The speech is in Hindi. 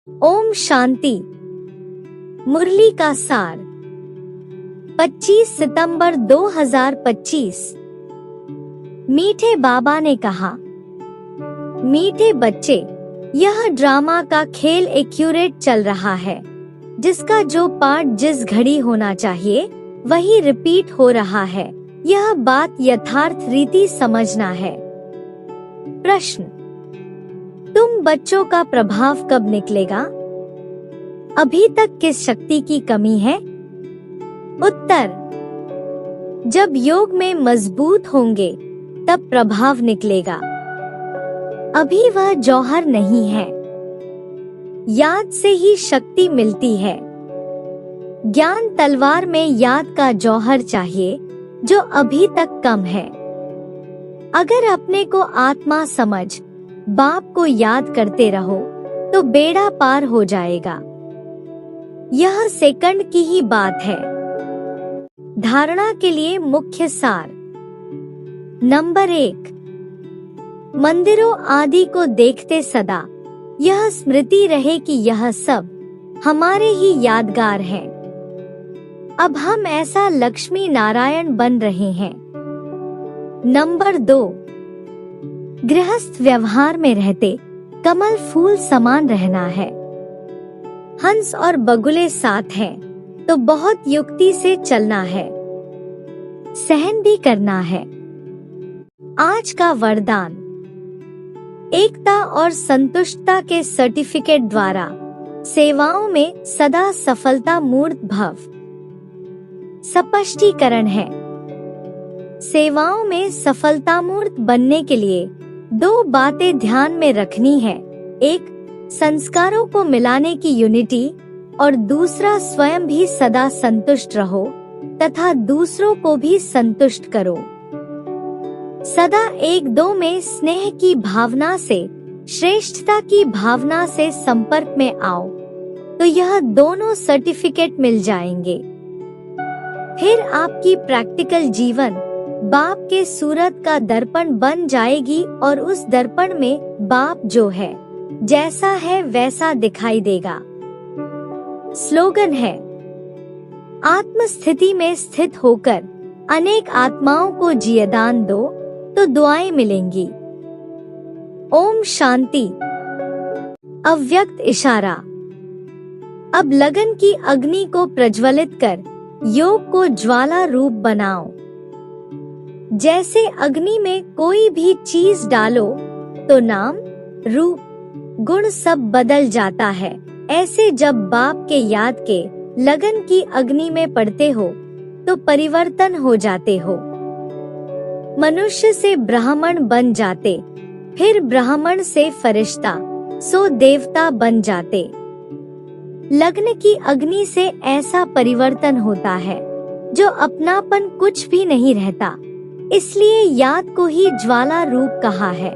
ओम शांति। मुरली का सार 25 सितंबर 2025। मीठे बाबा ने कहा, मीठे बच्चे, यह ड्रामा का खेल एक्यूरेट चल रहा है, जिसका जो पार्ट जिस घड़ी होना चाहिए वही रिपीट हो रहा है। यह बात यथार्थ रीति समझना है। प्रश्न, तुम बच्चों का प्रभाव कब निकलेगा? अभी तक किस शक्ति की कमी है? उत्तर, जब योग में मजबूत होंगे तब प्रभाव निकलेगा। अभी वह जौहर नहीं है। याद से ही शक्ति मिलती है। ज्ञान तलवार में याद का जौहर चाहिए, जो अभी तक कम है। अगर अपने को आत्मा समझ बाप को याद करते रहो तो बेड़ा पार हो जाएगा। यह सेकंड की ही बात है। धारणा के लिए मुख्य सार। नंबर 1, मंदिरों आदि को देखते सदा यह स्मृति रहे कि यह सब हमारे ही यादगार हैं। अब हम ऐसा लक्ष्मी नारायण बन रहे हैं। नंबर 2, गृहस्थ व्यवहार में रहते कमल फूल समान रहना है। हंस और बगुले साथ हैं तो बहुत युक्ति से चलना है, सहन भी करना है। आज का वरदान, एकता और संतुष्टता के सर्टिफिकेट द्वारा सेवाओं में सदा सफलता मूर्त भव। स्पष्टीकरण है, सेवाओं में सफलता मूर्त बनने के लिए 2 बातें ध्यान में रखनी है। एक, संस्कारों को मिलाने की यूनिटी, और दूसरा, स्वयं भी सदा संतुष्ट रहो तथा दूसरों को भी संतुष्ट करो। सदा 1-2 में स्नेह की भावना से, श्रेष्ठता की भावना से संपर्क में आओ तो यह दोनों सर्टिफिकेट मिल जाएंगे। फिर आपकी प्रैक्टिकल जीवन बाप के सूरत का दर्पण बन जाएगी और उस दर्पण में बाप जो है, जैसा है वैसा दिखाई देगा। स्लोगन है, आत्म स्थिति में स्थित होकर अनेक आत्माओं को जियदान दो तो दुआएं मिलेंगी। ओम शांति। अव्यक्त इशारा। अब लगन की अग्नि को प्रज्वलित कर योग को ज्वाला रूप बनाओ। जैसे अग्नि में कोई भी चीज डालो तो नाम, रूप, गुण सब बदल जाता है। ऐसे जब बाप के याद के लगन की अग्नि में पड़ते हो तो परिवर्तन हो जाते हो। मनुष्य से ब्राह्मण बन जाते, फिर ब्राह्मण से फरिश्ता, सो देवता बन जाते। लग्न की अग्नि से ऐसा परिवर्तन होता है जो अपनापन कुछ भी नहीं रहता। इसलिए याद को ही ज्वाला रूप कहा है।